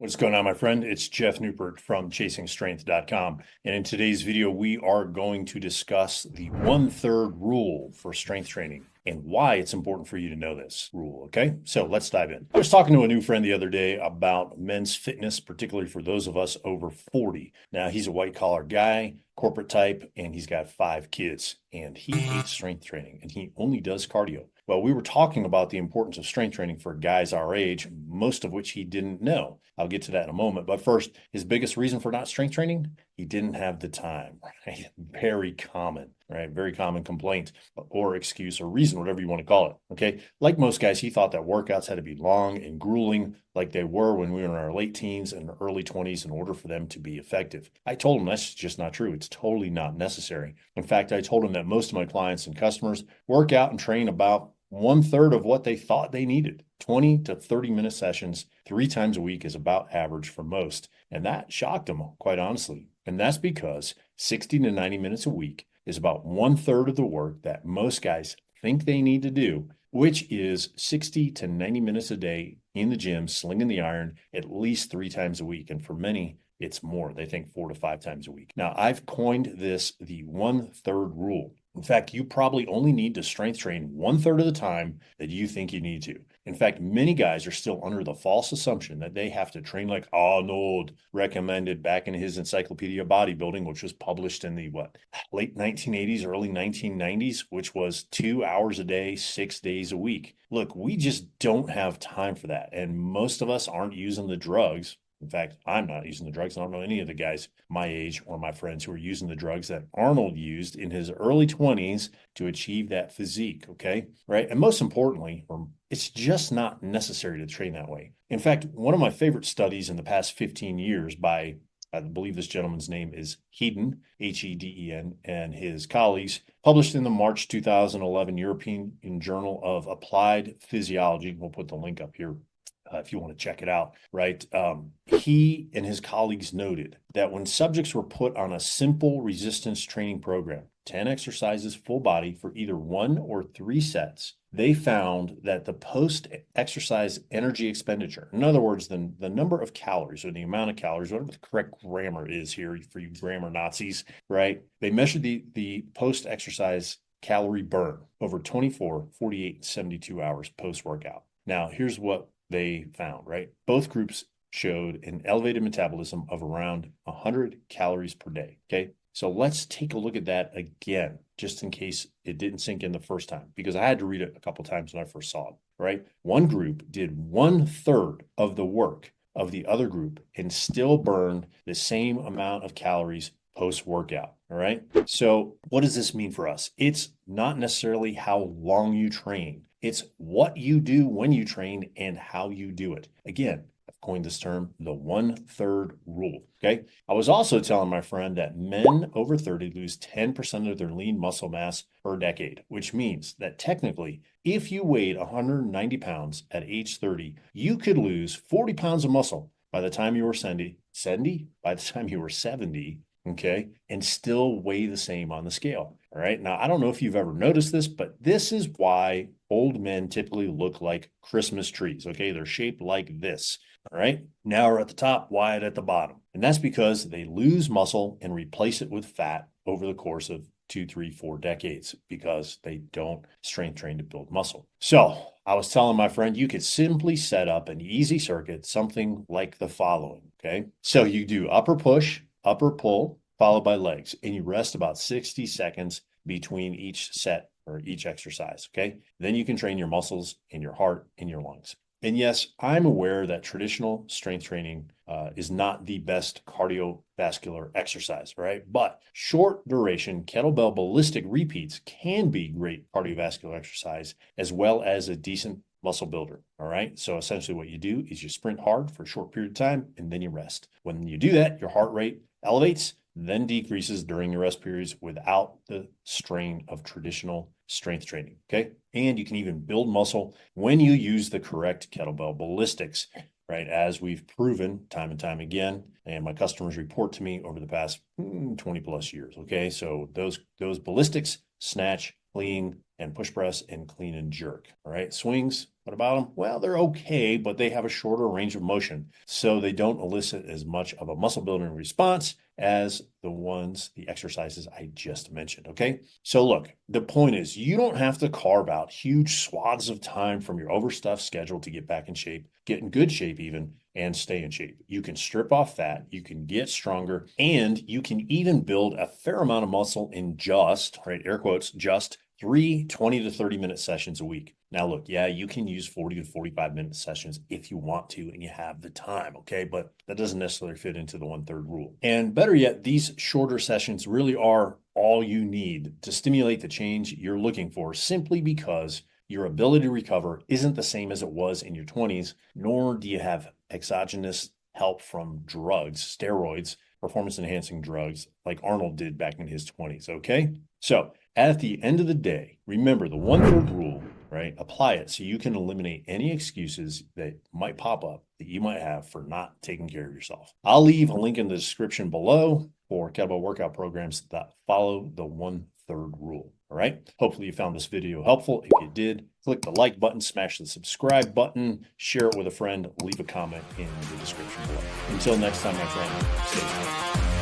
What's going on, my friend? It's Jeff Newport from ChasingStrength.com. And in today's video, we are going to discuss the 1/3 rule for strength training and why it's important for you to know this rule. Okay, so let's dive in. I was talking to a new friend the other day about men's fitness, particularly for those of us over 40. Now, he's a white collar guy, corporate type, and he's got 5 kids, and he hates strength training and he only does cardio. Well, we were talking about the importance of strength training for guys our age, most of which he didn't know. I'll get to that in a moment. But first, his biggest reason for not strength training, he didn't have the time, right? Very common, right? Very common complaint or excuse or reason, whatever you want to call it. Okay. Like most guys, he thought that workouts had to be long and grueling like they were when we were in our late teens and early 20s in order for them to be effective. I told him that's just not true. It's totally not necessary. In fact, I told him that most of my clients and customers work out and train about 1/3 of what they thought they needed. 20 to 30-minute sessions 3 times a week is about average for most. And that shocked him, quite honestly. And that's because 60 to 90 minutes a week is about 1/3 of the work that most guys think they need to do, which is 60 to 90 minutes a day in the gym, slinging the iron at least 3 times a week. And for many, it's more. They think 4 to 5 times a week. Now, I've coined this the 1/3 rule. In fact, you probably only need to strength train 1/3 of the time that you think you need to. In fact, many guys are still under the false assumption that they have to train like Arnold recommended back in his Encyclopedia of Bodybuilding, which was published in the late 1980s, early 1990s, which was 2 hours a day, 6 days a week. Look, we just don't have time for that. And most of us aren't using the drugs. In fact, I'm not using the drugs. I don't know any of the guys my age or my friends who are using the drugs that Arnold used in his early 20s to achieve that physique. Okay. Right. And most importantly, it's just not necessary to train that way. In fact, one of my favorite studies in the past 15 years by, I believe this gentleman's name is Hedden, H-E-D-E-N, and his colleagues, published in the March 2011 European Journal of Applied Physiology. We'll put the link up here if you want to check it out, right? He and his colleagues noted that when subjects were put on a simple resistance training program, 10 exercises full body for either 1 or 3 sets, they found that the post-exercise energy expenditure, in other words, the number of calories or the amount of calories, whatever the correct grammar is here for you grammar Nazis, right? They measured the post-exercise calorie burn over 24, 48, 72 hours post-workout. Now, here's what they found, right? Both groups showed an elevated metabolism of around 100 calories per day. Okay. So let's take a look at that again, just in case it didn't sink in the first time, because I had to read it a couple of times when I first saw it, right? One group did 1/3 of the work of the other group and still burned the same amount of calories post-workout. All right. So what does this mean for us? It's not necessarily how long you train. It's what you do when you train and how you do it. Again, I've coined this term, the 1/3 rule. Okay. I was also telling my friend that men over 30 lose 10% of their lean muscle mass per decade, which means that technically, if you weighed 190 pounds at age 30, you could lose 40 pounds of muscle by the time you were 70, by the time you were 70, okay, and still weigh the same on the scale. All right. Now, I don't know if you've ever noticed this, but this is why old men typically look like Christmas trees. Okay. They're shaped like this. All right. Now we're at the top, wide at the bottom. And that's because they lose muscle and replace it with fat over the course of 2, 3, 4 decades because they don't strength train to build muscle. So I was telling my friend, you could simply set up an easy circuit, something like the following. Okay. So you do upper push, upper pull, followed by legs, and you rest about 60 seconds between each set or each exercise. Okay. Then you can train your muscles and your heart and your lungs. And yes, I'm aware that traditional strength training is not the best cardiovascular exercise, right? But short duration kettlebell ballistic repeats can be great cardiovascular exercise as well as a decent muscle builder. All right. So essentially what you do is you sprint hard for a short period of time and then you rest. When you do that, your heart rate elevates, then decreases during your rest periods without the strain of traditional strength training. Okay. And you can even build muscle when you use the correct kettlebell ballistics, right? As we've proven time and time again, and my customers report to me over the past 20 plus years. Okay. So those ballistics, snatch, clean, and push press and clean and jerk. All right. Swings, What about them? Well, they're okay, but they have a shorter range of motion, so they don't elicit as much of a muscle building response as the exercises I just mentioned, okay? So look, the point is you don't have to carve out huge swaths of time from your overstuffed schedule to get back in shape, get in good shape even, and stay in shape. You can strip off fat, you can get stronger, and you can even build a fair amount of muscle in just, right, air quotes, just 20 to 30-minute sessions a week. Now, look, yeah, you can use 40 to 45-minute sessions if you want to and you have the time, okay? But that doesn't necessarily fit into the 1/3 rule. And better yet, these shorter sessions really are all you need to stimulate the change you're looking for, simply because your ability to recover isn't the same as it was in your 20s, nor do you have exogenous help from drugs, steroids, performance-enhancing drugs like Arnold did back in his 20s, okay? So at the end of the day, remember the 1/3 rule, right? Apply it so you can eliminate any excuses that might pop up that you might have for not taking care of yourself. I'll leave a link in the description below for kettlebell workout programs that follow the 1/3 rule. All right. Hopefully you found this video helpful. If you did, click the like button, smash the subscribe button, share it with a friend, leave a comment in the description below. Until next time, my friend, stay tuned.